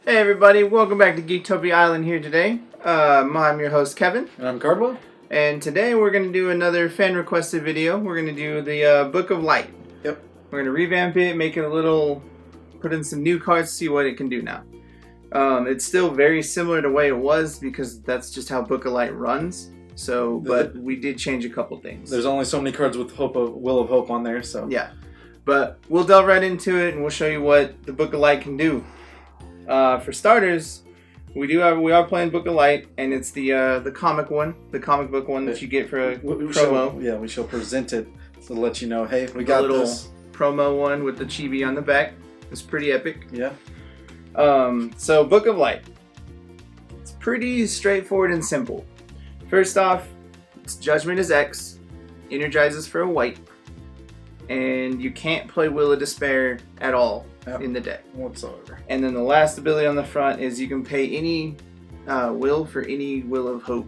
Hey everybody, welcome back to Geektopia Island here today. I'm your host Kevin. And I'm Cardwell. And today we're going to do another fan requested video. We're going to do the Book of Light. Yep. We're going to revamp it, make it a little, put in some new cards, see what it can do now. It's still very similar to the way it was because that's just how Book of Light runs. So, but we did change a couple things. There's only so many cards with Will of Hope on there, so. Yeah. But we'll delve right into it and we'll show you what the Book of Light can do. For starters, we are playing Book of Light, and it's the comic one, the comic book one that you get for a promo. We shall present it to let you know, hey, we got little this promo one with the chibi on the back. It's pretty epic. Yeah. So Book of Light. It's pretty straightforward and simple. First off, its Judgment is X, energizes for a white, and you can't play Will of Despair at all in the deck whatsoever. And then the last ability on the front is you can pay any will for any Will of Hope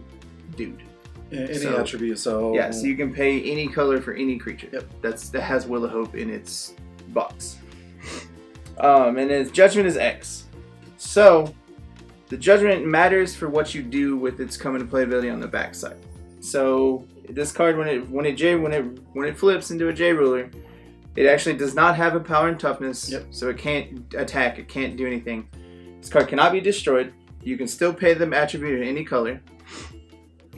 dude. Any attribute, so yeah, so you can pay any color for any creature. Yep. That has Will of Hope in its box. And its Judgment is X. So the Judgment matters for what you do with its come into play ability on the backside. So this card, when it flips into a J ruler, it actually does not have a power and toughness, so it can't attack, it can't do anything. This card cannot be destroyed. You can still pay them attribute of any color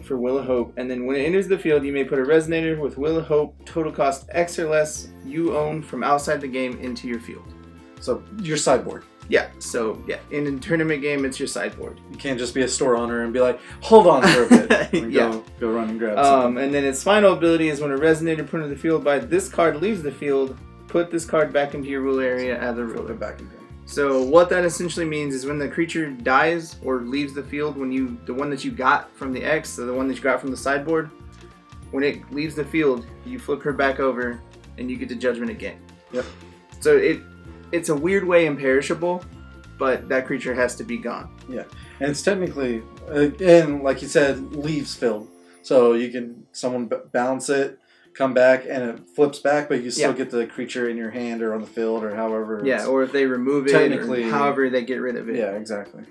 for Will of Hope, and then when it enters the field, you may put a Resonator with Will of Hope, total cost X or less, you own from outside the game into your field. So your sideboard. Yeah, so yeah, in a tournament game, it's your sideboard. You can't just be a store owner and be like, hold on for a bit. And go run and grab something. And then its final ability is when a Resonator put into the field by this card leaves the field, put this card back into your rule area as a ruler. Back in game. So what that essentially means is when the creature dies or leaves the field, the one that you got from the X, or the one that you got from the sideboard, when it leaves the field, you flip her back over and you get the Judgment again. Yep. So it's a weird way imperishable, but that creature has to be gone. Yeah, and it's technically, and like you said, leaves filled. So someone bounce it, come back, and it flips back, but you still get the creature in your hand or on the field or however. Yeah, or if they remove it, technically, or however they get rid of it. Yeah, exactly.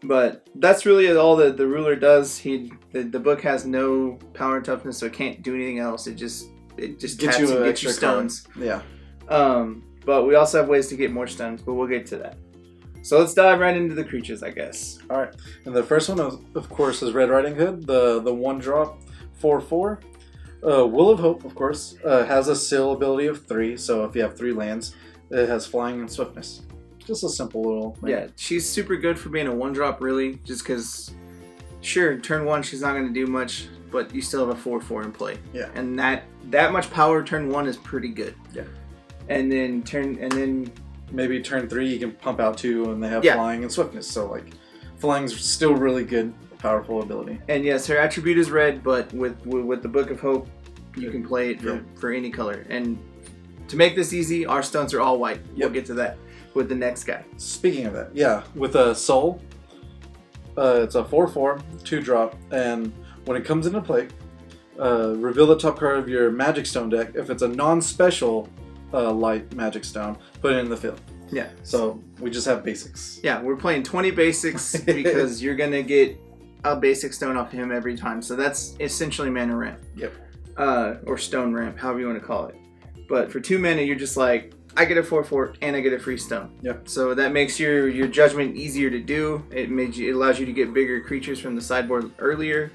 But that's really all that the ruler does. The book has no power and toughness, so it can't do anything else. It just gets you extra stones. Yeah. But we also have ways to get more stones, but we'll get to that. So let's dive right into the creatures, I guess. All right. And the first one, of course, is Red Riding Hood, the 1-drop 4/4. Will of Hope, of course, has a seal ability of 3. So if you have 3 lands, it has flying and swiftness. Just a simple little thing. Yeah, she's super good for being a 1-drop, really, just because, sure, turn 1 she's not going to do much, but you still have a 4/4 in play. Yeah. And that much power turn 1 is pretty good. Yeah. And then maybe turn 3 you can pump out 2 and they have flying and swiftness. So like flying's still really good, powerful ability. And yes, her attribute is red, but with the Book of Hope, you can play it for any color. And to make this easy, our stones are all white. We'll get to that with the next guy. Speaking of that, with a Soul, it's a 4/4, 2-drop, and when it comes into play, reveal the top card of your Magic Stone deck. If it's a non-special light Magic Stone, put it in the field. Yeah. So we just have basics. Yeah, we're playing 20 basics because you're gonna get a basic stone off him every time. So that's essentially mana ramp. Yep. Or stone ramp, however you want to call it. But for 2 mana, you're just like, I get a 4/4 and I get a free stone. Yep. So that makes your Judgment easier to do. It allows you to get bigger creatures from the sideboard earlier,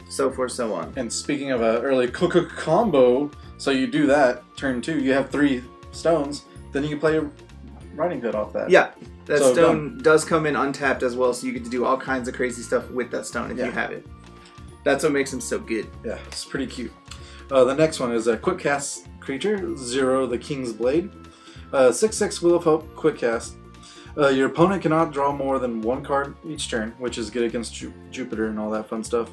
so forth, so on. And speaking of an early combo, so you do that, turn 2, you have 3 stones, then you can play a Riding Hood off that. Yeah, that stone does come in untapped as well, so you get to do all kinds of crazy stuff with that stone if you have it. That's what makes him so good. Yeah, it's pretty cute. The next one is a quick cast creature, 0, the King's Blade. 6/6 Will of Hope, quick cast. Your opponent cannot draw more than 1 card each turn, which is good against Jupiter and all that fun stuff.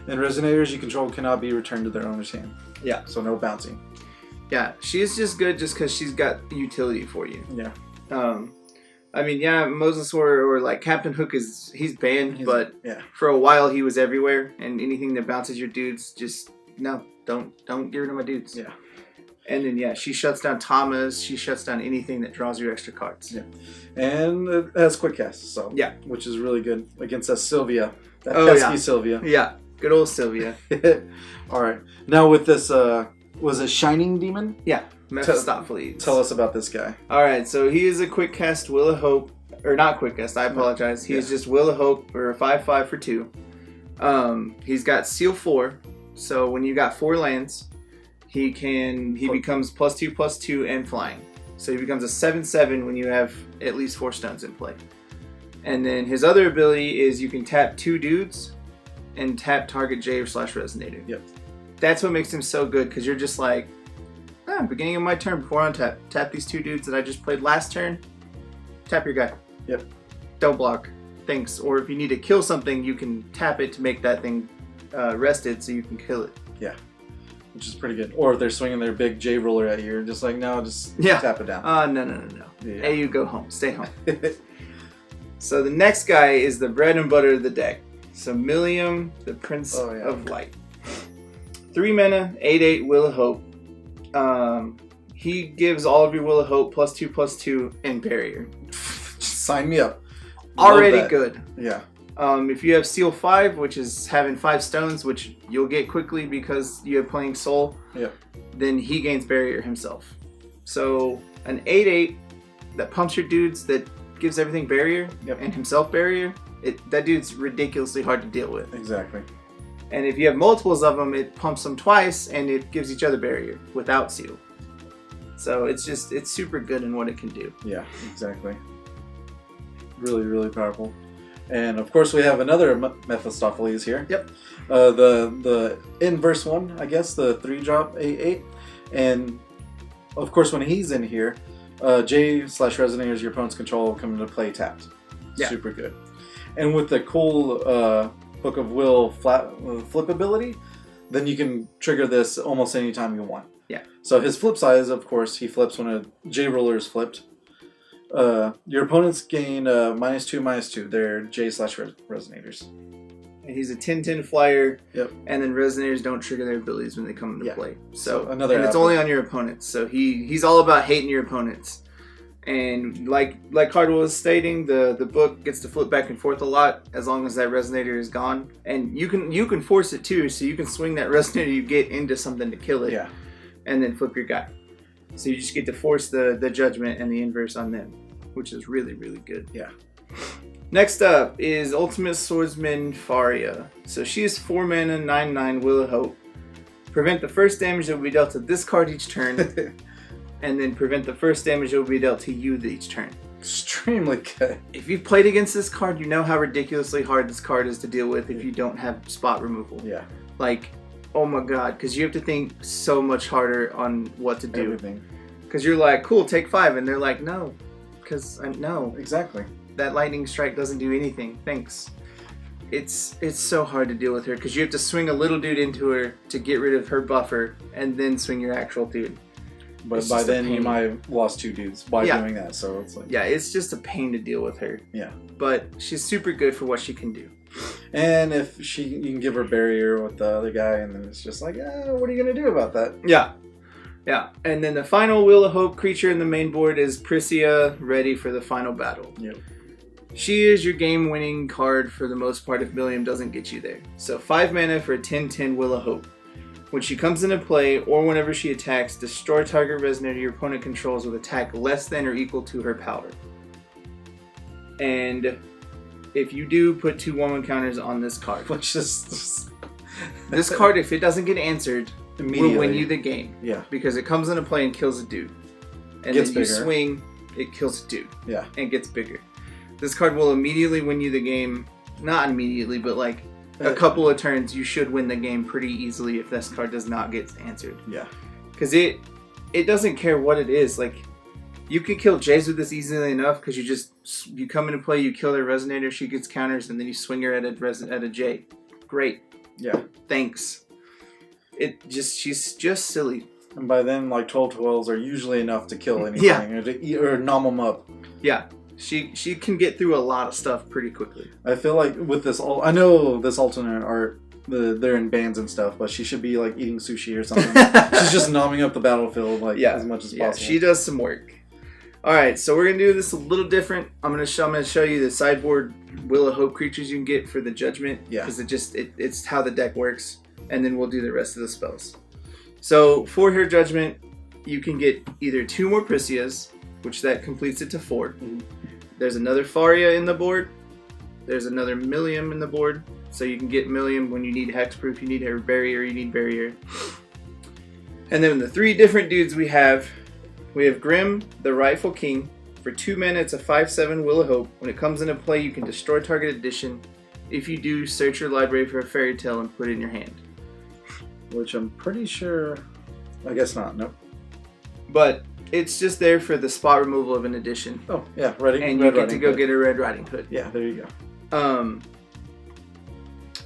And Resonators you control cannot be returned to their owner's hand. Yeah. So no bouncing. Yeah, she's just good just because she's got utility for you. Yeah. I mean, yeah, Moses or like Captain Hook he's banned, but yeah, for a while he was everywhere, and anything that bounces your dudes, just no, don't get rid of my dudes. Yeah. And then, yeah, she shuts down Tamas. She shuts down anything that draws you extra cards. Yeah. And it has quick cast, so yeah, which is really good against that Sylvia. That oh, pesky yeah. Sylvia. Yeah, good old Sylvia. All right. Now with this, was it Shining Demon? Yeah, Mephistopheles. Tell us about this guy. All right, so he is a quick cast Will of Hope. Or not quick cast, I apologize. He is just Will of Hope for a 5/5 for 2. He's got Seal 4. So when you got 4 lands, he becomes +2/+2 and flying. So he becomes a 7/7 when you have at least 4 stones in play. And then his other ability is you can tap 2 dudes and tap target J or /Resonator. Yep. That's what makes him so good, because you're just like, beginning of my turn, before I tap these 2 dudes that I just played last turn, tap your guy. Yep. Don't block. Thanks. Or if you need to kill something, you can tap it to make that thing rested so you can kill it. Yeah. Which is pretty good. Or if they're swinging their big J roller at you, you're just like, no, just tap it down. No. Yeah. Hey, you go home. Stay home. So the next guy is the bread and butter of the deck. So Millium, the Prince of Light. 3 mana, 8/8, Will of Hope. He gives all of your Will of Hope +2/+2 and barrier. Sign me up. Already good. Yeah. If you have Seal 5, which is having 5 stones, which you'll get quickly because you have playing Soul, then he gains barrier himself. So an 8/8 that pumps your dudes, that gives everything barrier, and himself barrier, that dude's ridiculously hard to deal with. Exactly. And if you have multiples of them, it pumps them twice and it gives each other barrier without Seal. So it's super good in what it can do. Yeah, exactly. Really, really powerful. And of course we have another Mephistopheles here. Yep. The inverse one, I guess, the 3-drop 8/8. And of course when he's in here, J/Resonators your opponent's control will come into play tapped. Yeah. Super good. And with the cool Book of Will flip ability, then you can trigger this almost any time you want. Yeah. So his flip side is, of course, he flips when a J roller is flipped. Your opponents gain -2/-2. They're J/Resonators. And he's a 10/10 flyer. Yep. And then Resonators don't trigger their abilities when they come into play. So another. And it's only on your opponents. So he's all about hating your opponents. And like Cardwell was stating, the book gets to flip back and forth a lot as long as that Resonator is gone. And you can force it too, so you can swing that Resonator you get into something to kill it. Yeah. And then flip your guy. So you just get to force the Judgment and the inverse on them, which is really, really good. Yeah. Next up is Ultimate Swordsman Faria. So she is 4 mana, 9/9, Will of Hope. Prevent the first damage that will be dealt to this card each turn. And then prevent the first damage that will be dealt to you each turn. Extremely good. If you've played against this card, you know how ridiculously hard this card is to deal with if you don't have spot removal. Yeah. Like, oh my god, because you have to think so much harder on what to do. Everything. Because you're like, cool, take 5. And they're like, no. Because, no. Exactly. That lightning strike doesn't do anything. Thanks. It's so hard to deal with her because you have to swing a little dude into her to get rid of her buffer and then swing your actual dude. But by then you might have lost 2 dudes by doing that, so it's like... Yeah, it's just a pain to deal with her. Yeah. But she's super good for what she can do. And if you can give her barrier with the other guy, and then it's just like, what are you going to do about that? Yeah. Yeah. And then the final Will of Hope creature in the main board is Pricia, ready for the final battle. Yep. She is your game-winning card for the most part if Millium doesn't get you there. So 5 mana for a 10/10 Will of Hope. When she comes into play, or whenever she attacks, destroy target Resonator your opponent controls with attack less than or equal to her power. And if you do, put 2 1/1 counters on this card. Which is... This card, if it doesn't get answered, will win you the game. Yeah. Because it comes into play and kills a dude. And gets then you bigger. swing, it kills a dude. Yeah. And gets bigger. This card will immediately win you the game. Not immediately, but like a couple of turns, you should win the game pretty easily if this card does not get answered. Yeah. Because it doesn't care what it is. Like, you can kill Jays with this easily enough because you come into play, you kill their Resonator, she gets counters, and then you swing her at a J. Great. Yeah. Thanks. She's just silly. And by then, like 12/12s are usually enough to kill anything or nom them up. Yeah. She can get through a lot of stuff pretty quickly. I feel like with this, I know this alternate art they're in bands and stuff, but she should be like eating sushi or something. She's just nomming up the battlefield like as much as possible. She does some work. All right, so we're gonna do this a little different. I'm gonna show you the sideboard Will of Hope creatures you can get for the Judgment. Yeah. Because it's how the deck works, and then we'll do the rest of the spells. So for her Judgment, you can get either 2 more Pricias, which that completes it to 4. Mm-hmm. There's another Faria in the board. There's another Millium in the board. So you can get Millium when you need hexproof, you need her barrier, you need barrier. And then the 3 different dudes we have Grim, the Rightful King. For 2 mana, it's a 5/7 Will of Hope. When it comes into play, you can destroy target edition. If you do, search your library for a fairy tale and put it in your hand. Which I'm pretty sure... I guess not, nope. But it's just there for the spot removal of an edition. Oh, yeah, ready. And you get to go get a Red Riding Hood. Yeah, there you go.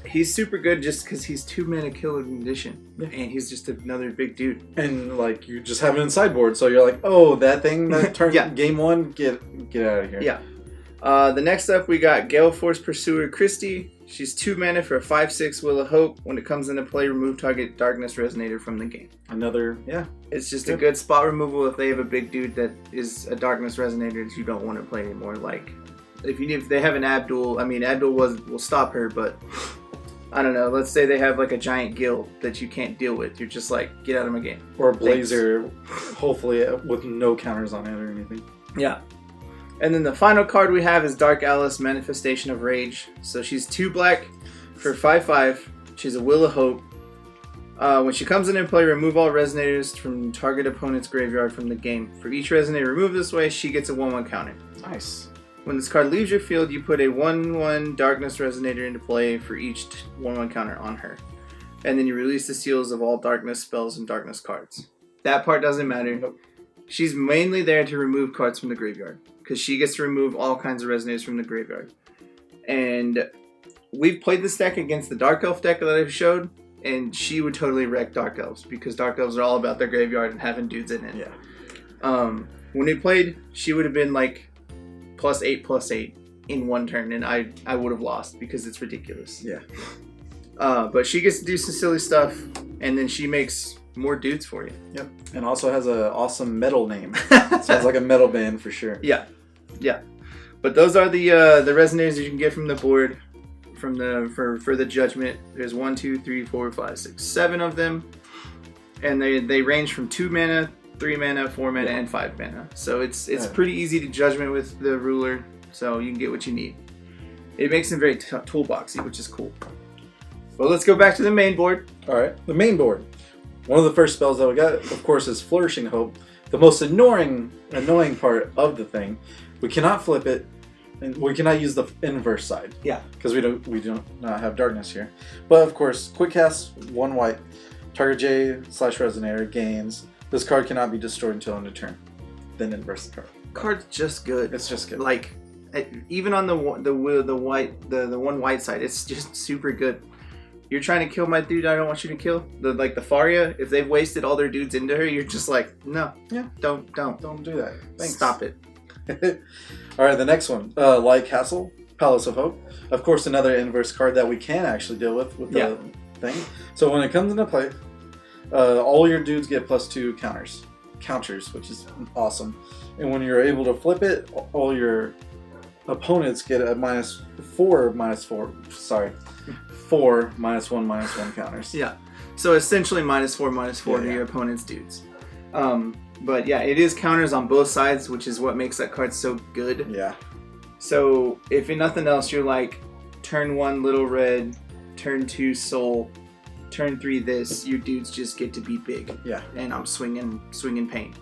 He's super good just because he's 2 mana kill an edition. Yeah. And he's just another big dude. And like you just have it in sideboard, so you're like, oh, that thing that turned game 1, get out of here. Yeah. The next up we got Gale Force Pursuer Christie. She's 2 mana for a 5/6 Will of Hope. When it comes into play, remove target Darkness Resonator from the game. Another, yeah. It's just a good spot removal if they have a big dude that is a Darkness Resonator that you don't want to play anymore. Like, if they have an Abdul, I mean, Abdul will stop her, but I don't know. Let's say they have like a giant guild that you can't deal with. You're just like, get out of my game. Or a Blazer, hopefully with no counters on it or anything. Yeah. And then the final card we have is Dark Alice, Manifestation of Rage. So she's 2 black for 5/5. She's a Will of Hope. When she comes in play, remove all Resonators from target opponent's graveyard from the game. For each Resonator removed this way, she gets a 1/1 counter. Nice. When this card leaves your field, you put a 1/1 Darkness Resonator into play for each 1/1 counter on her. And then you release the seals of all Darkness spells and Darkness cards. That part doesn't matter. Nope. She's mainly there to remove cards from the graveyard, because she gets to remove all kinds of Resonators from the graveyard. And we've played this deck against the Dark Elf deck that I showed, and she would totally wreck Dark Elves, because Dark Elves are all about their graveyard and having dudes in it. Yeah. When we played, she would have been like +8/+8 in 1 turn, and I would have lost because it's ridiculous. Yeah. But she gets to do some silly stuff, and then she makes more dudes for you. Yep. And also has an awesome metal name. Sounds like a metal band for sure. Yeah. Yeah. But those are the Resonators you can get from the board for the Judgment. There's 1, 2, 3, 4, 5, 6, 7 of them. And they range from 2 mana, 3 mana, 4 mana, and 5 mana. So it's pretty easy to Judgment with the ruler, so you can get what you need. It makes them very toolboxy, which is cool. Well, let's go back to the main board. Alright, the main board. One of the first spells that we got, of course, is Flourishing Hope. The most annoying part of the thing. We cannot flip it, and we cannot use the inverse side. Yeah. Because we don't not have darkness here. But of course, quick cast, 1 white. Target J/Resonator gains. This card cannot be destroyed until end of turn. Then inverse the card. Card's just good. It's just good. Like, even on the one white side, it's just super good. You're trying to kill my dude I don't want you to kill. The Faria, if they've wasted all their dudes into her, you're just like, no. Yeah. Don't do that. Thanks. Stop it. Alright, the next one. Light Castle, Palace of Hope. Of course, another inverse card that we can actually deal with the thing. So when it comes into play, all your dudes get +2 counters, which is awesome. And when you're able to flip it, all your opponents get a -4 -1 counters. Yeah. So essentially -4 to your opponent's dudes. But yeah, it is counters on both sides, which is what makes that card so good. Yeah. So if in nothing else, you're like, turn 1 little red, turn 2 soul, turn 3 this, your dudes just get to be big. Yeah. And I'm swinging pain.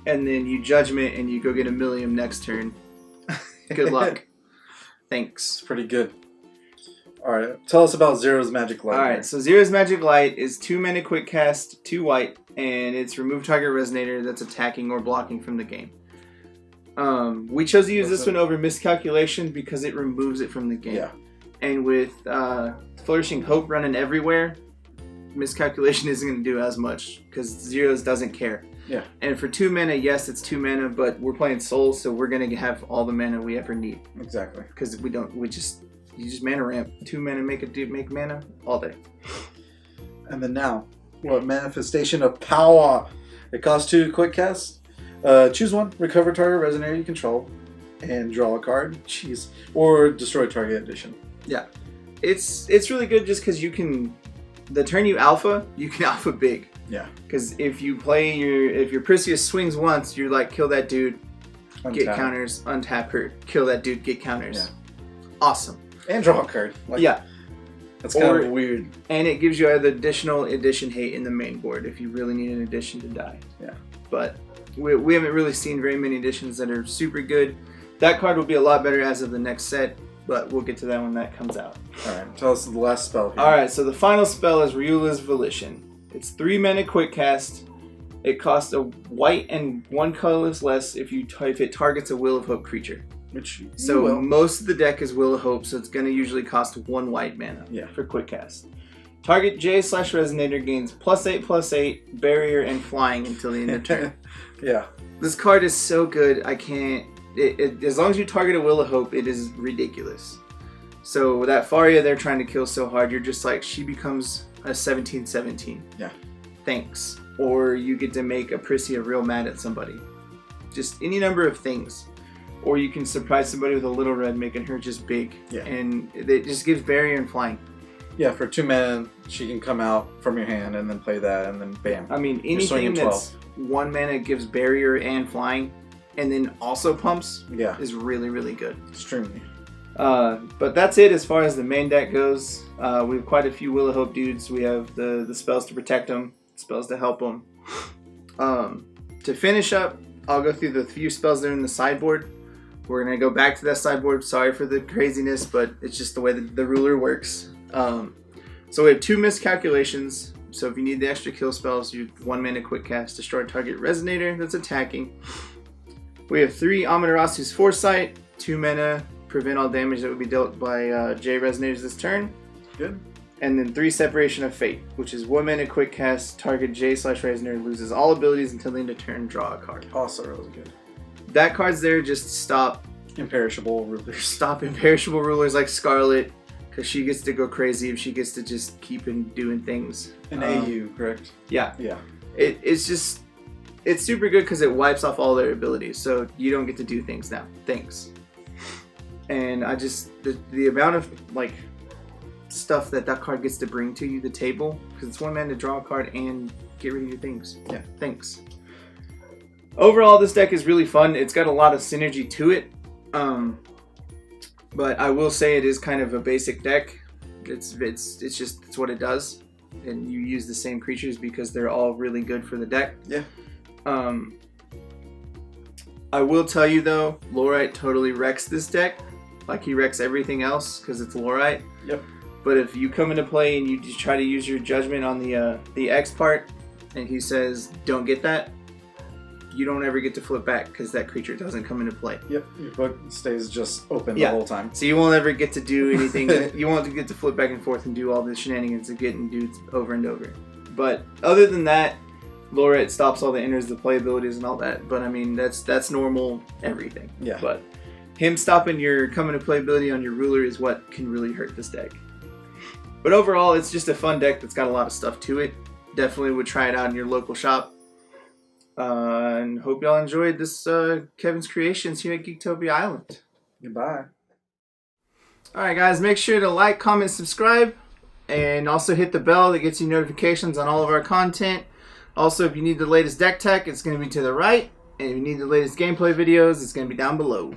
And then you Judgment and you go get a Millium next turn. Good luck. Thanks. It's pretty good. Alright, tell us about Zero's Magic Light. Alright, so Zero's Magic Light is 2 mana quick cast, 2 white, and it's remove target Resonator that's attacking or blocking from the game. We chose to use this one over Miscalculation because it removes it from the game. Yeah. And with Flourishing Hope running everywhere, Miscalculation isn't going to do as much because Zero's doesn't care. Yeah. And for 2 mana, yes, it's 2 mana, but we're playing Soul, so we're going to have all the mana we ever need. Exactly. Because we You just mana ramp. 2 mana make mana all day. And then now, what Manifestation of Power. It costs 2 quick casts. Choose one, recover target resonator you control, and draw a card. Jeez. Or destroy target addition. Yeah. It's really good just because you can, the turn you alpha big. Yeah. Because if you play if your Pricia swings once, you're like, kill that dude, get counters, untap her, kill that dude, get counters. Yeah. Awesome. And draw a card. Like, yeah. That's kind of weird. And it gives you either additional addition hate in the main board if you really need an addition to die. Yeah. But we haven't really seen very many additions that are super good. That card will be a lot better as of the next set, but we'll get to that when that comes out. Alright, tell us the last spell here. Alright, so the final spell is Ryula's Volition. It's 3 mana quick cast. It costs a white and 1 colorless less if it targets a Will of Hope creature. So most of the deck is Will of Hope, so it's going to usually cost 1 white mana for quick cast. Target J/Resonator gains +8/+8, barrier, and flying until the end of turn. Yeah. This card is so good, I can't... as long as you target a Will of Hope, it is ridiculous. So that Faria they're trying to kill so hard, you're just like, she becomes a 17/17. Yeah. Thanks. Or you get to make a Pricia real mad at somebody. Just any number of things. Or you can surprise somebody with a little red, making her just big. Yeah. And it just gives barrier and flying. Yeah, for 2 mana, she can come out from your hand and then play that, and then bam. I mean, anything that's 1 mana gives barrier and flying, and then also pumps, is really, really good. Extremely. But that's it as far as the main deck goes. We have quite a few Will of Hope dudes. We have the spells to protect them, spells to help them. To finish up, I'll go through the few spells that are in the sideboard. We're going to go back to that sideboard. Sorry for the craziness, but it's just the way that the ruler works. So we have 2 miscalculations. So if you need the extra kill spells, you 1 mana quick cast, destroy target resonator that's attacking. We have 3 Amanarasu's Foresight, 2 mana, prevent all damage that would be dealt by J Resonators this turn. Good. And then 3 Separation of Fate, which is 1 mana quick cast, target J/Resonator loses all abilities until the end of turn, draw a card. Also really good. That card's there just to stop imperishable rulers. Stop imperishable rulers like Scarlet, because she gets to go crazy if she gets to just keep doing things. An AU, correct? Yeah. Yeah. It's super good because it wipes off all their abilities, so you don't get to do things now. Thanks. And I just the amount of like stuff that card gets to bring to you, the table, because it's 1 mana to draw a card and get rid of your things. Yeah. Thanks. Overall, this deck is really fun. It's got a lot of synergy to it. But I will say it is kind of a basic deck. It's what it does. And you use the same creatures because they're all really good for the deck. Yeah. I will tell you though, Lorite totally wrecks this deck. Like he wrecks everything else because it's Lorite. Yep. But if you come into play and you just try to use your judgment on the X part, and he says, don't get that, you don't ever get to flip back because that creature doesn't come into play. Yep, your book stays just open the whole time. So you won't ever get to do anything. You won't get to flip back and forth and do all the shenanigans of getting dudes over and over. But other than that, Lorite stops all the enters, the play abilities and all that. But I mean, that's normal everything. Yeah. But him stopping your coming to play ability on your ruler is what can really hurt this deck. But overall, it's just a fun deck that's got a lot of stuff to it. Definitely would try it out in your local shop. And hope y'all enjoyed this Kevin's Kreations here at Geektopia Island. Goodbye. Alright guys, make sure to like, comment, subscribe, and also hit the bell that gets you notifications on all of our content. Also, if you need the latest deck tech, it's going to be to the right. And if you need the latest gameplay videos, it's going to be down below.